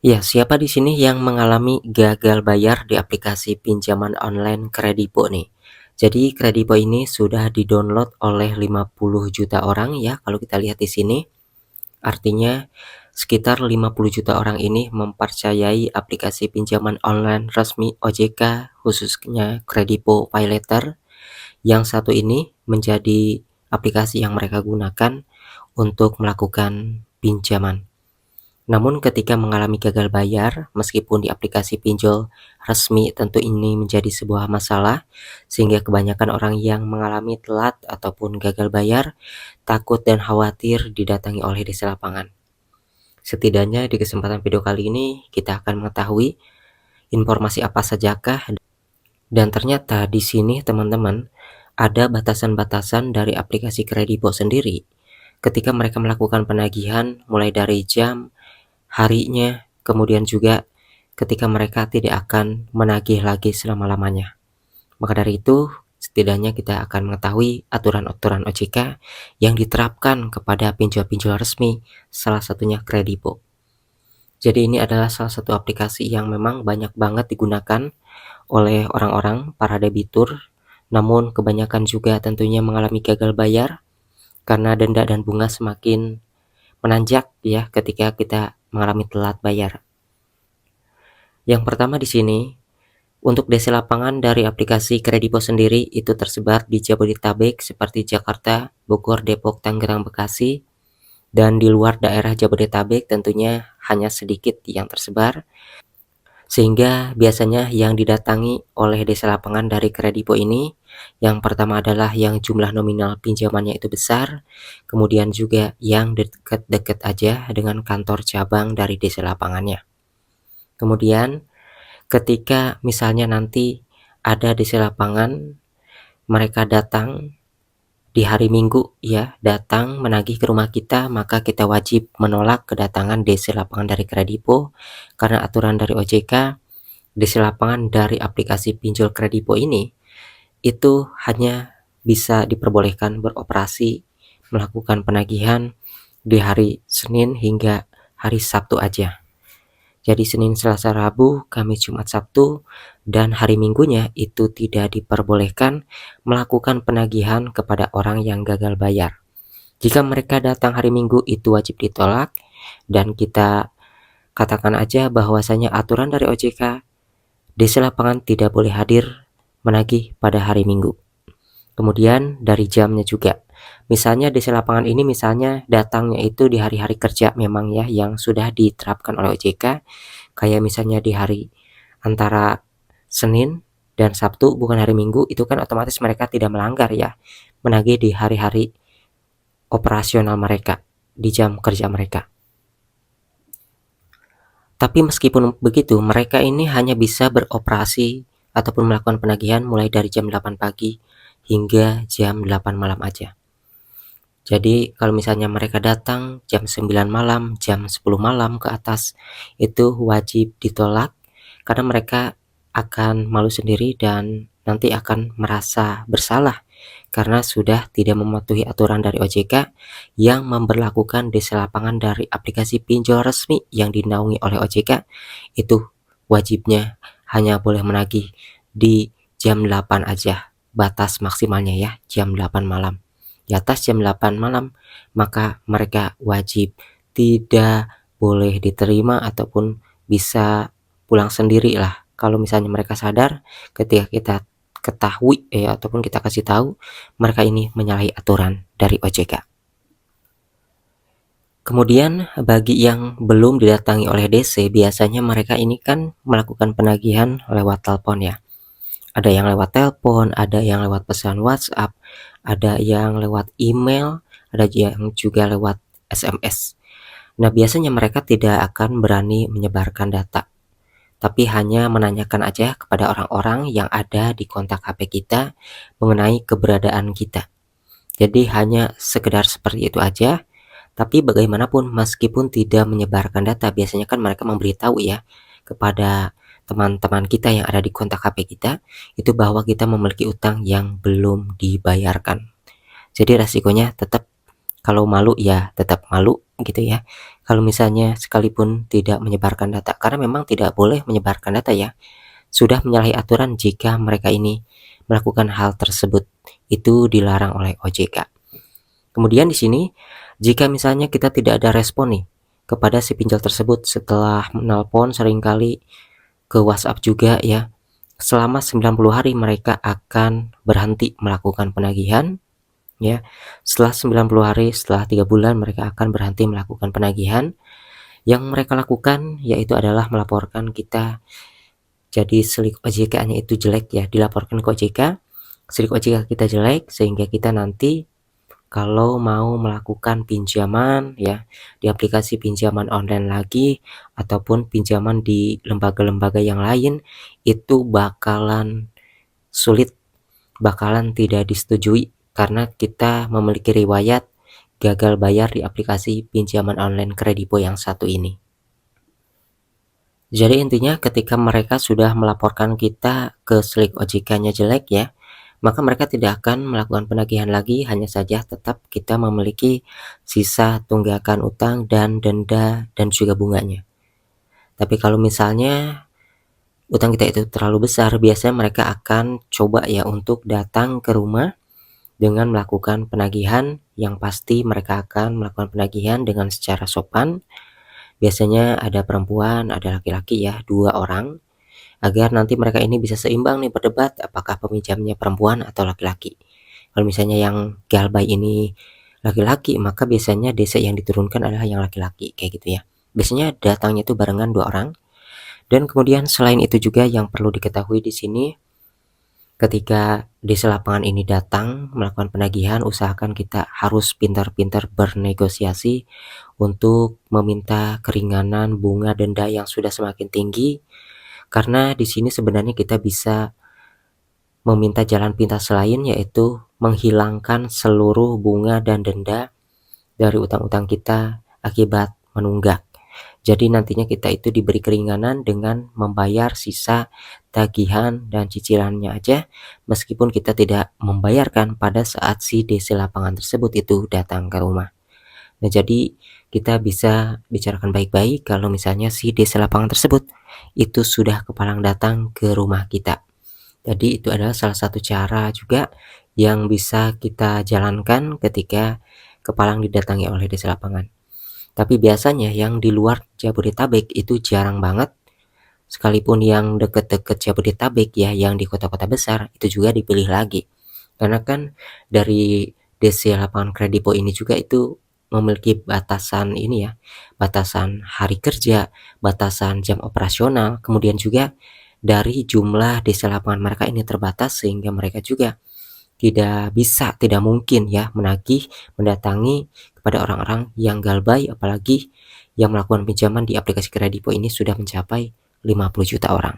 Ya, siapa di sini yang mengalami gagal bayar di aplikasi pinjaman online Kredipo nih? Jadi Kredipo ini sudah di-download oleh 50 juta orang ya kalau kita lihat di sini. Artinya sekitar 50 juta orang ini mempercayai aplikasi pinjaman online resmi OJK khususnya Kredipo PayLater yang satu ini menjadi aplikasi yang mereka gunakan untuk melakukan pinjaman. Namun ketika mengalami gagal bayar, meskipun di aplikasi pinjol resmi tentu ini menjadi sebuah masalah, sehingga kebanyakan orang yang mengalami telat ataupun gagal bayar, takut dan khawatir didatangi oleh desa lapangan. Setidaknya di kesempatan video kali ini kita akan mengetahui informasi apa sajakah dan ternyata di sini teman-teman ada batasan-batasan dari aplikasi Kredipo sendiri ketika mereka melakukan penagihan mulai dari jam, harinya, kemudian juga ketika mereka tidak akan menagih lagi selama-lamanya. Maka dari itu, setidaknya kita akan mengetahui aturan-aturan OJK yang diterapkan kepada pinjol-pinjol resmi, salah satunya Kredipo. Jadi ini adalah salah satu aplikasi yang memang banyak banget digunakan oleh orang-orang, para debitur, namun kebanyakan juga tentunya mengalami gagal bayar karena denda dan bunga semakin menanjak ya ketika kita mengalami telat bayar. Yang pertama di sini, untuk desa lapangan dari aplikasi Kredipo sendiri itu tersebar di Jabodetabek seperti Jakarta, Bogor, Depok, Tangerang, Bekasi, dan di luar daerah Jabodetabek tentunya hanya sedikit yang tersebar, sehingga biasanya yang didatangi oleh desa lapangan dari Kredipo ini, yang pertama adalah yang jumlah nominal pinjamannya itu besar, kemudian juga yang dekat-dekat aja dengan kantor cabang dari desa lapangannya. Kemudian ketika misalnya nanti ada desa lapangan, mereka datang di hari Minggu ya, datang menagih ke rumah kita, maka kita wajib menolak kedatangan desa lapangan dari Kredipo karena aturan dari OJK, desa lapangan dari aplikasi pinjol Kredipo ini itu hanya bisa diperbolehkan beroperasi melakukan penagihan di hari Senin hingga hari Sabtu aja. Jadi Senin, Selasa, Rabu, Kamis, Jumat, Sabtu, dan hari Minggunya itu tidak diperbolehkan melakukan penagihan kepada orang yang gagal bayar. Jika mereka datang hari Minggu itu wajib ditolak dan kita katakan aja bahwasanya aturan dari OJK, desa lapangan tidak boleh hadir menagih pada hari Minggu. Kemudian dari jamnya juga. Misalnya desa lapangan ini misalnya datangnya itu di hari-hari kerja memang ya yang sudah diterapkan oleh OJK, kayak misalnya di hari antara Senin dan Sabtu bukan hari Minggu, itu kan otomatis mereka tidak melanggar ya, menagih di hari-hari operasional mereka, di jam kerja mereka. Tapi meskipun begitu, mereka ini hanya bisa beroperasi ataupun melakukan penagihan mulai dari jam 8 pagi hingga jam 8 malam aja. Jadi kalau misalnya mereka datang jam 9 malam, jam 10 malam ke atas, itu wajib ditolak karena mereka akan malu sendiri dan nanti akan merasa bersalah karena sudah tidak mematuhi aturan dari OJK yang memberlakukan desa lapangan dari aplikasi pinjol resmi yang dinaungi oleh OJK, itu wajibnya hanya boleh menagih di jam 8 aja, batas maksimalnya ya, jam 8 malam. Di atas jam 8 malam, maka mereka wajib tidak boleh diterima ataupun bisa pulang sendiri lah. Kalau misalnya mereka sadar ketika kita ketahui ataupun kita kasih tahu mereka ini menyalahi aturan dari OJK. Kemudian bagi yang belum didatangi oleh DC, biasanya mereka ini kan melakukan penagihan lewat telepon ya. Ada yang lewat telepon, ada yang lewat pesan WhatsApp, ada yang lewat email, ada yang juga lewat SMS. Nah, biasanya mereka tidak akan berani menyebarkan data, tapi hanya menanyakan aja kepada orang-orang yang ada di kontak HP kita mengenai keberadaan kita. Jadi hanya sekedar seperti itu aja, tapi bagaimanapun meskipun tidak menyebarkan data, biasanya kan mereka memberitahu ya kepada teman-teman kita yang ada di kontak HP kita, itu bahwa kita memiliki utang yang belum dibayarkan. Jadi resikonya tetap kalau malu ya tetap malu gitu ya. kalau misalnya sekalipun tidak menyebarkan data, karena memang tidak boleh menyebarkan data ya, sudah menyalahi aturan jika mereka ini melakukan hal tersebut, itu dilarang oleh OJK. Kemudian di sini, jika misalnya kita tidak ada respon nih kepada si pinjol tersebut setelah menelpon seringkali, ke WhatsApp juga ya, selama 90 hari mereka akan berhenti melakukan penagihan ya. Setelah 90 hari, setelah 3 bulan mereka akan berhenti melakukan penagihan. Yang mereka lakukan yaitu adalah melaporkan kita, jadi slik OJK-nya itu jelek ya, dilaporkan ke OJK, slik OJK kita jelek sehingga kita nanti kalau mau melakukan pinjaman ya, di aplikasi pinjaman online lagi ataupun pinjaman di lembaga-lembaga yang lain, itu bakalan sulit, bakalan tidak disetujui karena kita memiliki riwayat gagal bayar di aplikasi pinjaman online Kredipo yang satu ini. Jadi intinya ketika mereka sudah melaporkan kita ke slik OJK-nya jelek ya, maka mereka tidak akan melakukan penagihan lagi, hanya saja tetap kita memiliki sisa tunggakan utang dan denda dan juga bunganya. Tapi kalau misalnya utang kita itu terlalu besar, biasanya mereka akan coba ya untuk datang ke rumah dengan melakukan penagihan, yang pasti mereka akan melakukan penagihan dengan secara sopan. Biasanya ada perempuan, ada laki-laki ya, 2 orang, agar nanti mereka ini bisa seimbang nih berdebat apakah peminjamnya perempuan atau laki-laki. Kalau misalnya yang galbay ini laki-laki, maka biasanya DC yang diturunkan adalah yang laki-laki, kayak gitu ya. Biasanya datangnya itu barengan 2 orang. Dan kemudian selain itu juga yang perlu diketahui di sini, ketika DC lapangan ini datang melakukan penagihan, usahakan kita harus pintar-pintar bernegosiasi untuk meminta keringanan bunga denda yang sudah semakin tinggi, karena di sini sebenarnya kita bisa meminta jalan pintas lain, yaitu menghilangkan seluruh bunga dan denda dari utang-utang kita akibat menunggak. Jadi nantinya kita itu diberi keringanan dengan membayar sisa tagihan dan cicilannya aja, meskipun kita tidak membayarkan pada saat si DC lapangan tersebut itu datang ke rumah. Nah, jadi kita bisa bicarakan baik-baik kalau misalnya si DC lapangan tersebut itu sudah kepalang datang ke rumah kita. Jadi itu adalah salah satu cara juga yang bisa kita jalankan ketika kepalang didatangi oleh DC lapangan. Tapi biasanya yang di luar Jabodetabek itu jarang banget, sekalipun yang deket-deket Jabodetabek ya, yang di kota-kota besar itu juga dipilih lagi. Karena kan dari DC lapangan Kredipo ini juga itu memiliki batasan ini ya, batasan hari kerja, batasan jam operasional, kemudian juga dari jumlah DC lapangan mereka ini terbatas sehingga mereka juga tidak bisa, tidak mungkin ya menagih, mendatangi kepada orang-orang yang galbay, apalagi yang melakukan pinjaman di aplikasi Kredipo ini sudah mencapai 50 juta orang.